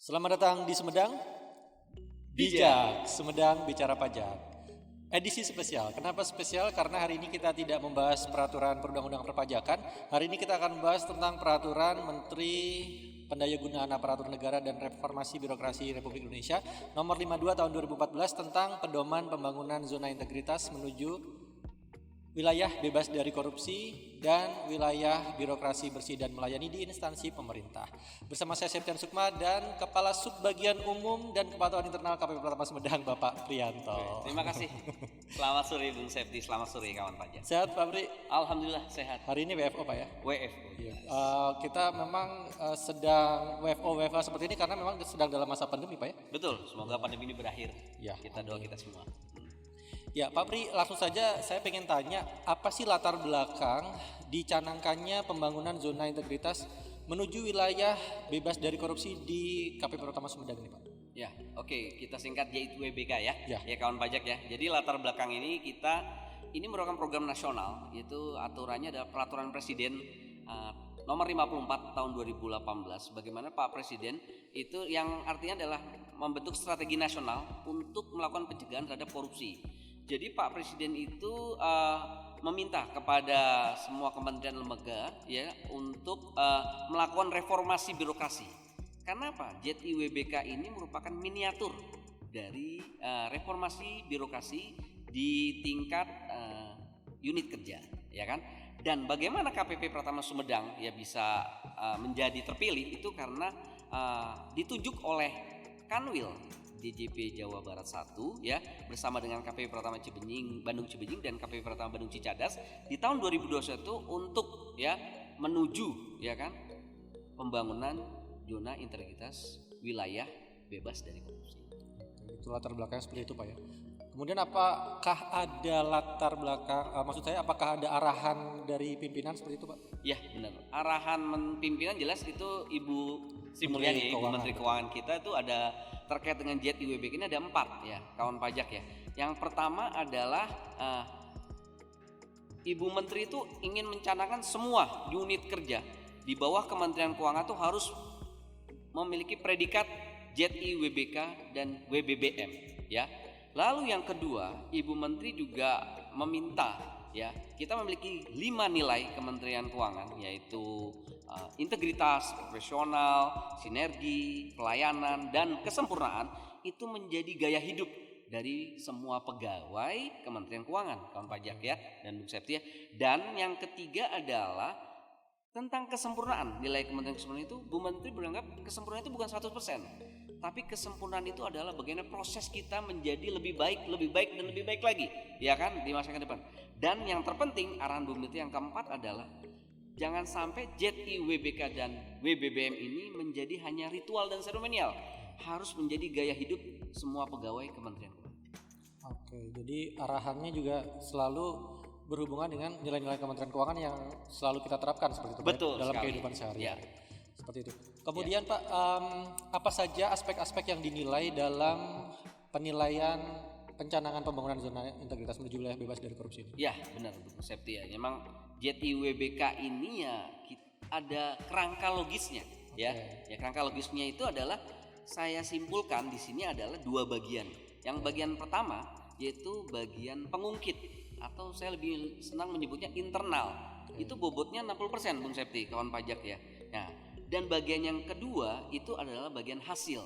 Selamat datang di Sumedang Bijak, Sumedang Bicara Pajak. Edisi spesial. Kenapa spesial? Karena hari ini kita tidak membahas peraturan perundang-undangan perpajakan. Hari ini kita akan membahas tentang peraturan Menteri Pendayagunaan Aparatur Negara dan Reformasi Birokrasi Republik Indonesia nomor 52 tahun 2014 tentang pedoman pembangunan zona integritas menuju wilayah bebas dari korupsi dan wilayah birokrasi bersih dan melayani di instansi pemerintah. Bersama saya Septian Sukma dan Kepala Subbagian Umum dan Kepatuhan Internal KPP Pratama Sumedang, Bapak Prianto. Terima kasih. Selamat sore Bung Septi, selamat sore kawan pajak. Sehat Pak Pri? Alhamdulillah sehat. Hari ini WFO Pak ya? WFO. Iya. Kita memang sedang WFO seperti ini karena memang sedang dalam masa pandemi Pak ya? Betul, semoga pandemi ini berakhir. Ya, kita doa kita semua. Ya Pak Pri, langsung saja saya pengen tanya, apa sih latar belakang dicanangkannya pembangunan zona integritas menuju wilayah bebas dari korupsi di KPP Pratama Sumedang ini Pak? Ya, oke, kita singkat yaitu WBK ya. Ya. Kawan pajak ya. Jadi latar belakang ini ini merupakan program nasional, yaitu aturannya adalah peraturan Presiden nomor 54 tahun 2018. Bagaimana Pak Presiden itu yang artinya adalah membentuk strategi nasional untuk melakukan pencegahan terhadap korupsi. Jadi Pak Presiden itu meminta kepada semua kementerian lembaga ya untuk melakukan reformasi birokrasi. Karena apa? JIWBK ini merupakan miniatur dari reformasi birokrasi di tingkat unit kerja, ya kan? Dan bagaimana KPP Pratama Sumedang ya bisa menjadi terpilih itu karena ditunjuk oleh Kanwil DJP Jawa Barat 1 ya bersama dengan KPP Pratama Bandung Cibenying dan KPP Pratama Bandung Cicadas di tahun 2021 untuk ya menuju ya kan pembangunan zona integritas wilayah bebas dari korupsi. Itu latar belakangnya seperti itu Pak ya. Kemudian apakah ada latar belakang, maksud saya apakah ada arahan dari pimpinan seperti itu Pak? Ya benar, arahan pimpinan jelas itu Ibu Sri Mulyani, Ibu Menteri Keuangan kita itu ada terkait dengan JIWBK ini ada 4 ya kawan pajak ya. Yang pertama adalah Ibu Menteri itu ingin mencanangkan semua unit kerja di bawah Kementerian Keuangan itu harus memiliki predikat JIWBK dan WBBM ya. Lalu yang kedua, Ibu Menteri juga meminta ya, kita memiliki 5 nilai Kementerian Keuangan yaitu integritas, profesional, sinergi, pelayanan dan kesempurnaan itu menjadi gaya hidup dari semua pegawai Kementerian Keuangan, kawan pajak ya dan Bung Septi ya. Dan yang ketiga adalah tentang kesempurnaan. Nilai Kementerian Kesempurnaan itu Bu Menteri beranggap kesempurnaan itu bukan 100%. Tapi kesempurnaan itu adalah bagaimana proses kita menjadi lebih baik dan lebih baik lagi, ya kan di masa ke depan. Dan yang terpenting arahan Bu Menteri yang keempat adalah jangan sampai JIWBK dan WBBM ini menjadi hanya ritual dan seremonial, harus menjadi gaya hidup semua pegawai Kementerian Keuangan. Oke, jadi arahannya juga selalu berhubungan dengan nilai-nilai Kementerian Keuangan yang selalu kita terapkan seperti itu Betul dalam sekali. kehidupan sehari-hari. Ya. Seperti itu. Kemudian Pak, apa saja aspek-aspek yang dinilai dalam penilaian pencanangan pembangunan zona integritas menuju wilayah bebas dari korupsi ini? Ya benar Bu Septi ya. Memang JIWBK ini ya ada kerangka logisnya ya. Ya kerangka logisnya itu adalah saya simpulkan di sini adalah 2 bagian. Yang bagian pertama yaitu bagian pengungkit atau saya lebih senang menyebutnya internal. Itu bobotnya 60% Bung Septi kawan pajak ya. Nah, dan bagian yang kedua itu adalah bagian hasil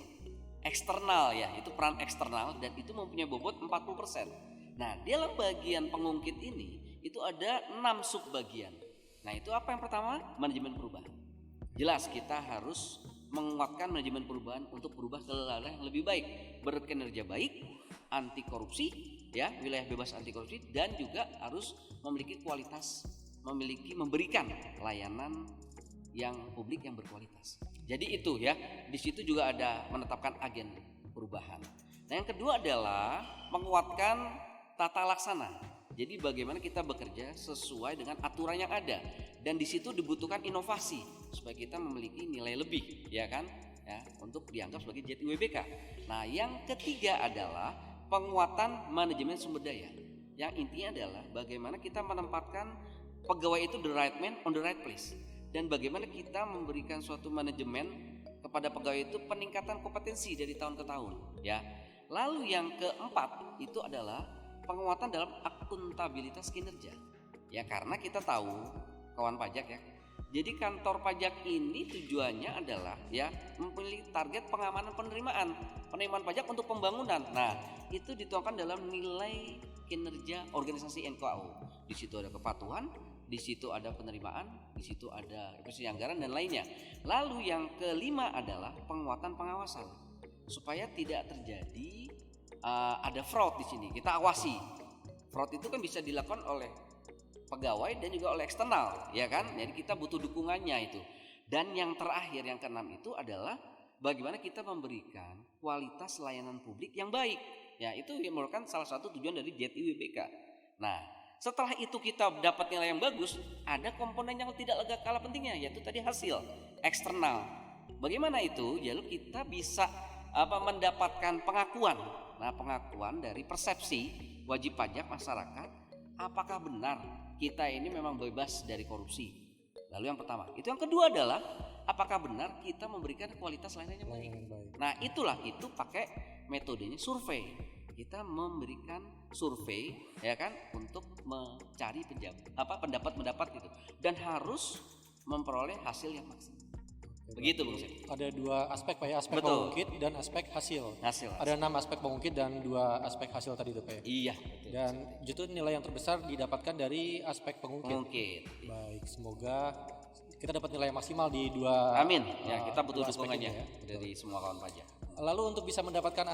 eksternal ya, itu peran eksternal dan itu mempunyai bobot 40%. Nah, dalam bagian pengungkit ini itu ada 6 subbagian. Nah, itu apa yang pertama? Manajemen perubahan. Jelas kita harus menguatkan manajemen perubahan untuk berubah ke wilayah yang lebih baik, berkinerja baik, anti korupsi ya, wilayah bebas anti korupsi dan juga harus memiliki kualitas, memberikan layanan yang publik yang berkualitas. Jadi itu ya, di situ juga ada menetapkan agen perubahan. Nah, yang kedua adalah menguatkan tata laksana. Jadi bagaimana kita bekerja sesuai dengan aturan yang ada dan di situ dibutuhkan inovasi supaya kita memiliki nilai lebih, ya kan? Ya, untuk dianggap sebagai JIWBK. Nah, yang ketiga adalah penguatan manajemen sumber daya. yang intinya adalah bagaimana kita menempatkan pegawai itu the right man on the right place, dan bagaimana kita memberikan suatu manajemen kepada pegawai itu peningkatan kompetensi dari tahun ke tahun, ya. Lalu yang keempat itu adalah penguatan dalam akuntabilitas kinerja, ya, karena kita tahu kawan pajak ya. Jadi kantor pajak ini tujuannya adalah ya memiliki target pengamanan penerimaan pajak untuk pembangunan. Nah, itu dituangkan dalam nilai kinerja organisasi NKO. Di situ ada kepatuhan, di situ ada penerimaan, di situ ada revisi anggaran dan lainnya. Lalu yang kelima adalah penguatan pengawasan supaya tidak terjadi ada fraud di sini. Kita awasi. Fraud itu kan bisa dilakukan oleh pegawai dan juga oleh eksternal, ya kan? Jadi kita butuh dukungannya itu. Dan yang terakhir, yang keenam itu adalah bagaimana kita memberikan kualitas layanan publik yang baik. Ya, itu yang merupakan salah satu tujuan dari JTIWBK. Nah, setelah itu kita dapat nilai yang bagus, ada komponen yang tidak kalah pentingnya, yaitu tadi hasil eksternal. Bagaimana itu? Ya, lalu kita bisa mendapatkan pengakuan. Nah, pengakuan dari persepsi wajib pajak masyarakat, apakah benar kita ini memang bebas dari korupsi. Lalu yang pertama. Itu yang kedua adalah apakah benar kita memberikan kualitas layanan yang baik. Nah, itu pakai metodenya survei. Kita memberikan survei, ya kan, untuk mencari pendapat gitu, dan harus memperoleh hasil yang maksimal. Begitu Bung Sep. Ada dua aspek Pak ya, aspek Betul. pengungkit dan aspek hasil. Ada 6 aspek pengungkit dan 2 aspek hasil tadi itu Pak ya. Iya. Dan justru nilai yang terbesar didapatkan dari aspek pengungkit. Baik, semoga kita dapat nilai yang maksimal di 2. Amin. Ya, kita butuh dua aspek dukungannya ini ya. dari semua kawan pajak. Lalu untuk bisa mendapatkan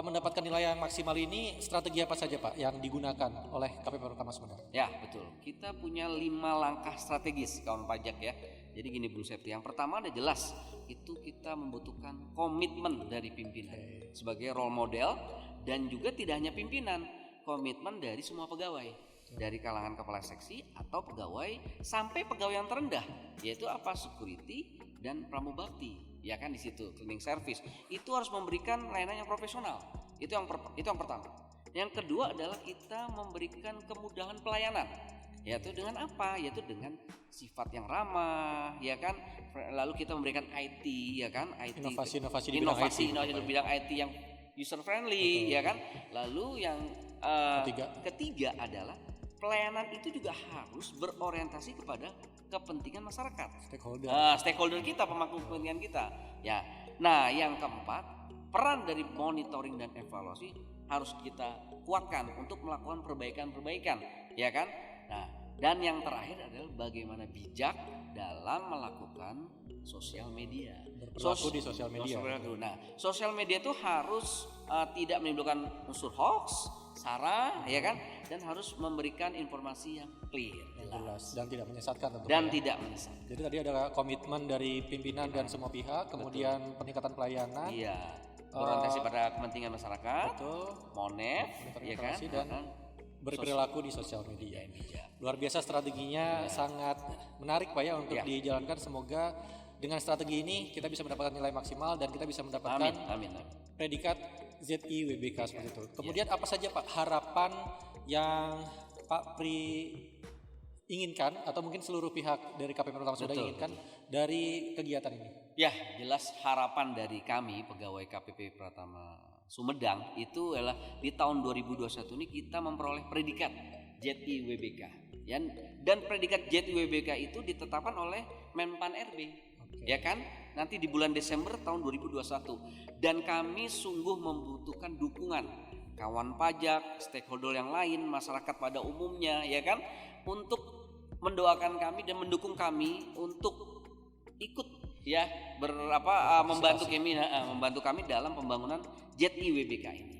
mendapatkan nilai yang maksimal ini, strategi apa saja Pak yang digunakan oleh KPP Pertama Sumedang? Ya, betul. Kita punya 5 langkah strategis kawan pajak ya. Jadi gini Bung Septi, yang pertama ada jelas, itu kita membutuhkan komitmen dari pimpinan sebagai role model, dan juga tidak hanya pimpinan, komitmen dari semua pegawai, dari kalangan kepala seksi atau pegawai sampai pegawai yang terendah, yaitu security dan pramubakti, ya kan, di situ cleaning service. Itu harus memberikan layanan yang profesional. Itu yang pertama. Yang kedua adalah kita memberikan kemudahan pelayanan. Yaitu dengan apa? Yaitu dengan sifat yang ramah, ya kan? Lalu kita memberikan IT, ya kan? Inovasi di bidang IT yang user friendly, ya kan? Lalu yang ketiga adalah pelayanan itu juga harus berorientasi kepada kepentingan masyarakat, stakeholder kita, pemangku kepentingan kita. Ya. Nah, yang keempat, peran dari monitoring dan evaluasi harus kita kuatkan untuk melakukan perbaikan, ya kan? Nah, dan yang terakhir adalah bagaimana bijak dalam melakukan sosial media. Berperilaku di sosial media. Nah, sosial media itu harus tidak menimbulkan unsur hoax, sara, ya kan, dan harus memberikan informasi yang clear, jelas, dan tidak menyesatkan tentu. Dan tidak menyesatkan. Jadi tadi ada komitmen dari pimpinan dan semua pihak, kemudian peningkatan pelayanan. Iya. Berorientasi pada kepentingan masyarakat. Betul. Monef, ya kan, dan berperilaku di sosial media. Luar biasa strateginya, sangat menarik Pak ya untuk dijalankan. Semoga dengan strategi ini kita bisa mendapatkan nilai maksimal dan kita bisa mendapatkan predikat ZIWBK seperti itu. Kemudian apa saja Pak harapan yang Pak Pri inginkan atau mungkin seluruh pihak dari KPP Pertama Sumedang inginkan dari kegiatan ini? Ya, jelas harapan dari kami pegawai KPP Pratama Sumedang itu adalah di tahun 2021 ini kita memperoleh predikat JIWBK. Dan predikat JIWBK itu ditetapkan oleh Menpan RB. Ya kan? Nanti di bulan Desember tahun 2021. Dan kami sungguh membutuhkan dukungan kawan pajak, stakeholder yang lain, masyarakat pada umumnya, ya kan? Untuk mendoakan kami dan mendukung kami untuk ikut ya membantu kami dalam pembangunan JIWBK ini.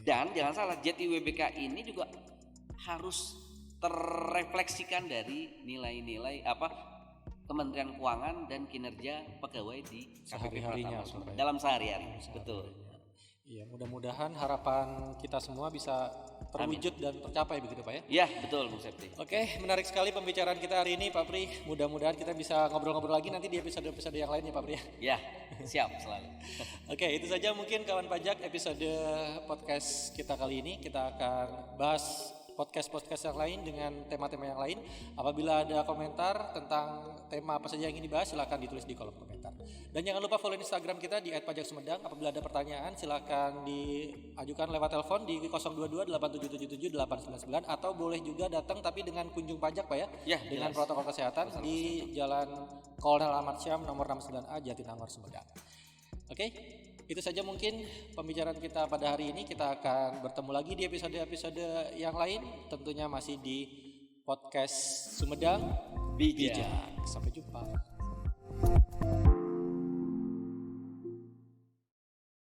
Dan jangan salah, JIWBK ini juga harus terrefleksikan dari nilai-nilai Kementerian Keuangan dan kinerja pegawai di KPP Pratama dalam sehari-hari. Betul. Iya, mudah-mudahan harapan kita semua bisa terwujud dan tercapai begitu Pak ya. Ya, betul Bung Septi. Oke, menarik sekali pembicaraan kita hari ini Pak Pri. Mudah-mudahan kita bisa ngobrol-ngobrol lagi nanti di episode-episode yang lain ya Pak Pri ya. Ya, siap selalu. Oke, itu saja mungkin kawan pajak episode podcast kita kali ini. Kita akan bahas podcast-podcast yang lain dengan tema-tema yang lain. Apabila ada komentar tentang tema apa saja yang ingin dibahas, silakan ditulis di kolom komentar. Dan jangan lupa follow Instagram kita di @pajaksumedang. Apabila ada pertanyaan, silakan diajukan lewat telepon di 022-8777-899 atau boleh juga datang tapi dengan kunjung pajak Pak ya. Ya, dengan jelas. protokol kesehatan di Jalan Kolonel Ahmad Syam nomor 69A Jatinangor Sumedang. Oke, itu saja mungkin pembicaraan kita pada hari ini. Kita akan bertemu lagi di episode-episode yang lain, tentunya masih di podcast Sumedang Bijak. Sampai jumpa.